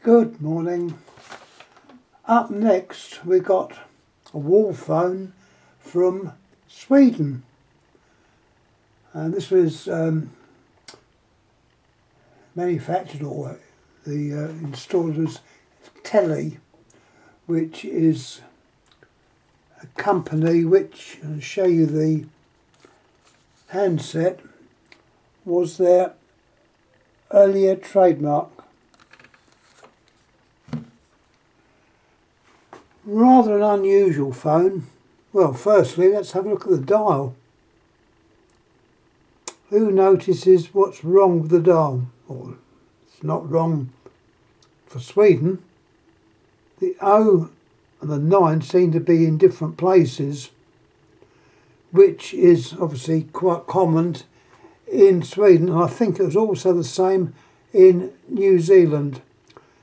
Good morning. Up next we got a wall phone from Sweden, and this was manufactured, or the installer was Teli, which is a company which, I'll show you the handset, was their earlier trademark. Rather an unusual phone. Well, firstly, let's have a look at the dial. Who notices what's wrong with the dial? Well, it's not wrong for Sweden. The O and the 9 seem to be in different places, which is obviously quite common in Sweden. And I think it was also the same in New Zealand.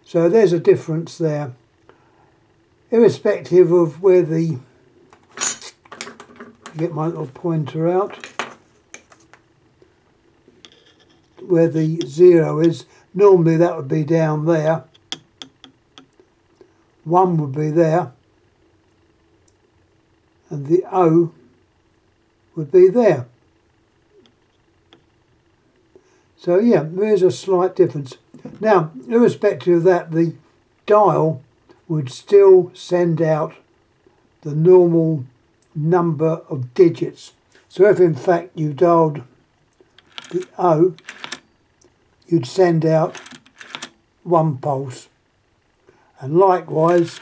So there's a difference there. Irrespective of where get my little pointer out, where the 0 is, normally that would be down there, 1 would be there, and the O would be there. So yeah, there is a slight difference. Now, irrespective of that, the dial would still send out the normal number of digits. So if in fact you dialed the O, you'd send out 1 pulse. And likewise,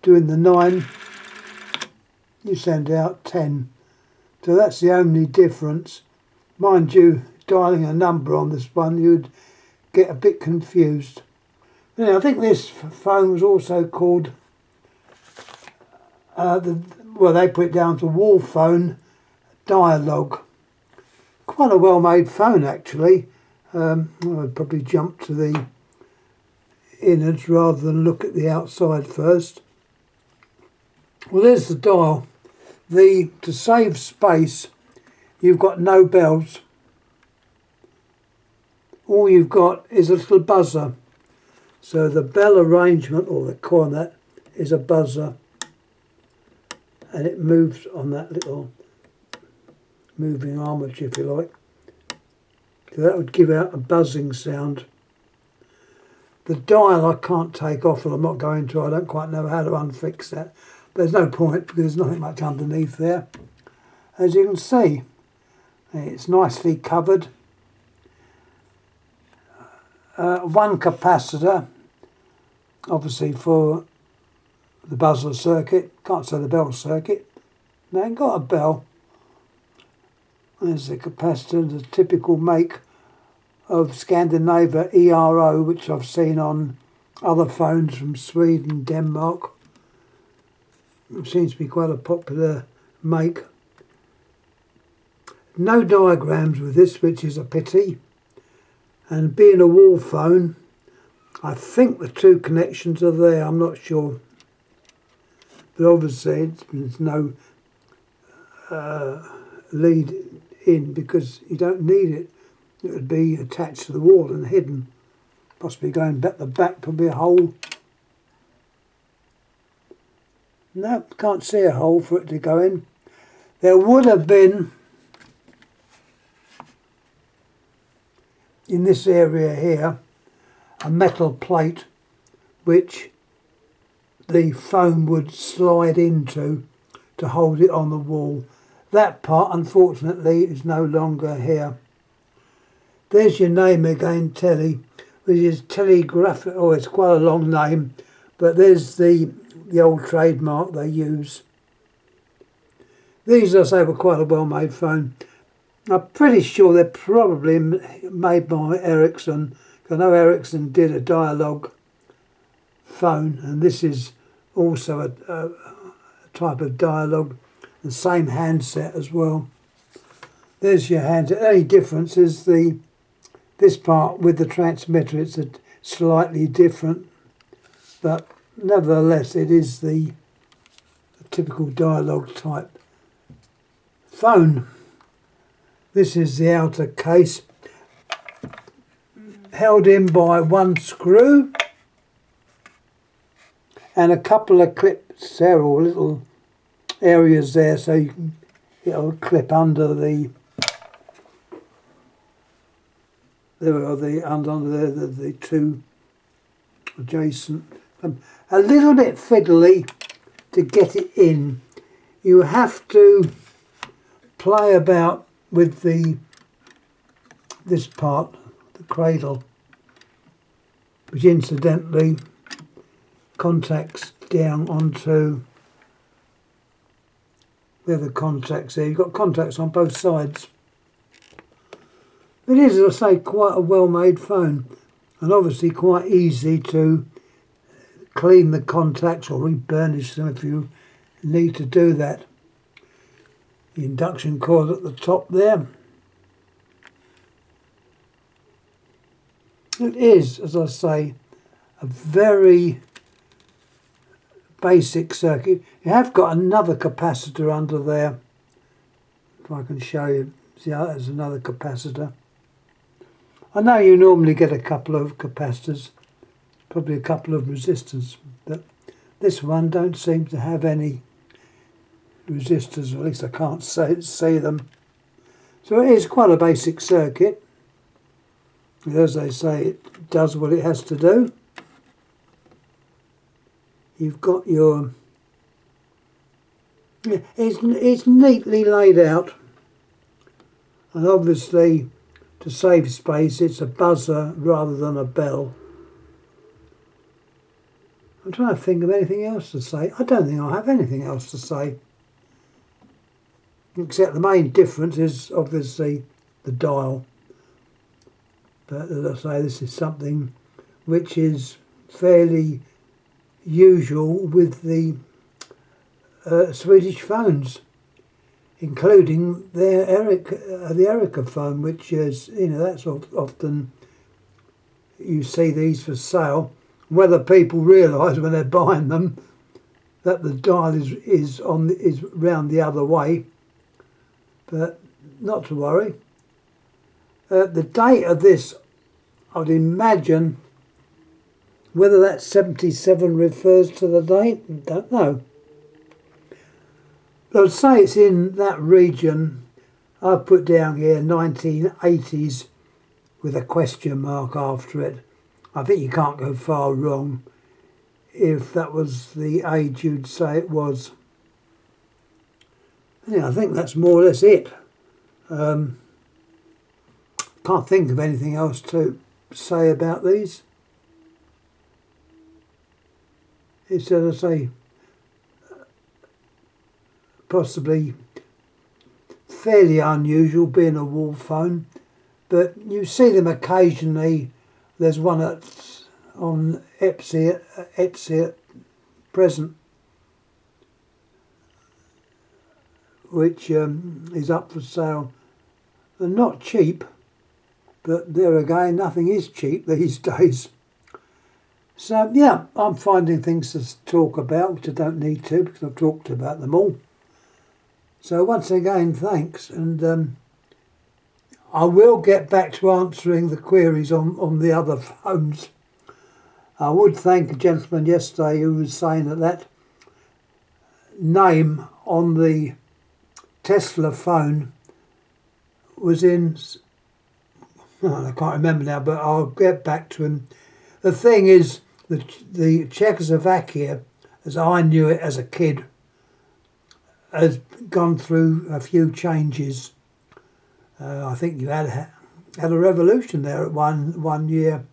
doing the 9, you send out 10. So that's the only difference. Mind you, dialing a number on this one, you'd get a bit confused. Now, I think this phone was also called, they put it down to Wall Phone Dialog. Quite a well-made phone, actually. I'd probably jump to the innards rather than look at the outside first. Well, there's the dial. To save space, you've got no bells. All you've got is a little buzzer. So the bell arrangement, or the corner, is a buzzer, and it moves on that little moving armature, if you like. So that would give out a buzzing sound. The dial I can't take off, and I'm not going to. I don't quite know how to unfix that. But there's no point, because there's nothing much underneath there. As you can see, it's nicely covered. 1 capacitor, obviously for the buzzer circuit, can't say the bell circuit. Now it got a bell. There's the capacitor, the typical make of Scandinavia ERO, which I've seen on other phones from Sweden, Denmark. It seems to be quite a popular make. No diagrams with this, which is a pity. And being a wall phone, I think the 2 connections are there, I'm not sure. But obviously there's no lead in, because you don't need it. It would be attached to the wall and hidden. Possibly going back the back, probably a hole. No, can't see a hole for it to go in. There would have been, in this area here, a metal plate which the phone would slide into to hold it on the wall. That part, unfortunately, is no longer here. There's your name again, Teli, which is telegraphic. Oh, it's quite a long name, but there's the old trademark they use. These, I say, were quite a well-made phone. I'm pretty sure they're probably made by Ericsson. I know Ericsson did a Dialog phone, and this is also a type of Dialog, the same handset as well. There's your handset. The only difference is this part with the transmitter. It's a slightly different, but nevertheless it is the typical Dialog type phone. This is the outer case. held in by one screw and a couple of clips there, or little areas there, so you can, it'll clip under the under the two adjacent. A little bit fiddly to get it in. You have to play about with this part, the cradle, which incidentally contacts down onto where the contacts there. You've got contacts on both sides. It is, as I say, quite a well-made phone, and obviously quite easy to clean the contacts or re-burnish them if you need to do that. The induction cord at the top there. It is, as I say, a very basic circuit. You have got another capacitor under there. If I can show you. See, there's another capacitor. I know you normally get a couple of capacitors, probably a couple of resistors, but this one don't seem to have any resistors, or at least I can't see them. So it is quite a basic circuit. As they say, it does what it has to do. You've got your... Yeah, it's neatly laid out, and obviously to save space it's a buzzer rather than a bell. I'm trying to think of anything else to say. I don't think I have anything else to say, except the main difference is obviously the dial. But as I say, this is something which is fairly usual with the Swedish phones, including their the Erica phone, which is, you know, that's often you see these for sale. Whether people realise when they're buying them that the dial is round the other way, but not to worry. The date of this, I'd imagine, whether that 77 refers to the date, don't know. But I'd say it's in that region. I've put down here 1980s with a question mark after it. I think you can't go far wrong if that was the age you'd say it was. Yeah, I think that's more or less it. Can't think of anything else to say about these. It's, as I say, possibly fairly unusual being a wall phone, but you see them occasionally. There's one on Etsy at present, which is up for sale. They're not cheap, but there again, nothing is cheap these days. So yeah, I'm finding things to talk about, which I don't need to because I've talked about them all. So once again, thanks, and I will get back to answering the queries on the other phones. I would thank a gentleman yesterday who was saying that name on the Tesla phone was in... I can't remember now, but I'll get back to him. The thing is, the Czechoslovakia, as I knew it as a kid, has gone through a few changes. I think you had a revolution there at one year.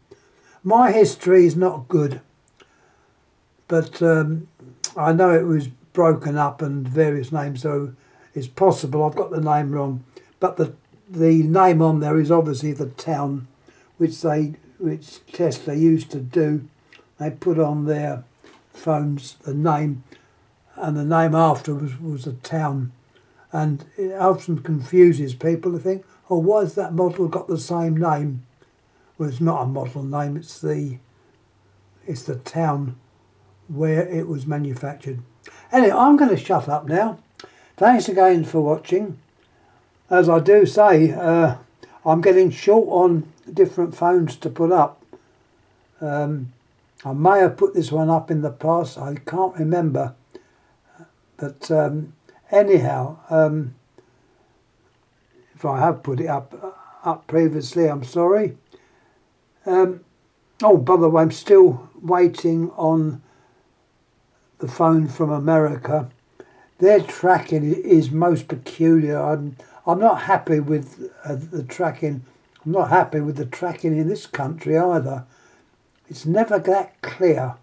My history is not good, but I know it was broken up and various names, so it's possible I've got the name wrong. But the name on there is obviously the town which Tesla used to do. They put on their phones the name, and the name after was a town. And it often confuses people to think, oh, why has that model got the same name? Well, it's not a model name, it's the town where it was manufactured. Anyway, I'm going to shut up now. Thanks again for watching. As I do say, I'm getting short on different phones to put up. I may have put this one up in the past, I can't remember. But anyhow, if I have put it up previously, I'm sorry. Oh, by the way, I'm still waiting on the phone from America. Their tracking is most peculiar. I'm not happy with the tracking. I'm not happy with the tracking in this country either. It's never that clear.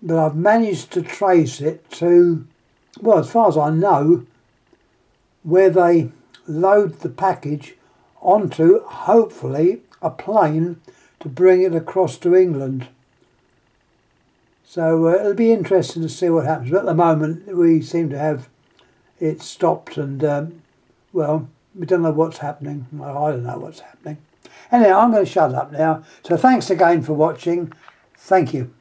But I've managed to trace it to, well, as far as I know, where they load the package onto, hopefully, a plane to bring it across to England. So it'll be interesting to see what happens. But at the moment, we seem to have it stopped and, well, we don't know what's happening. Well, I don't know what's happening. Anyway, I'm going to shut up now. So thanks again for watching. Thank you.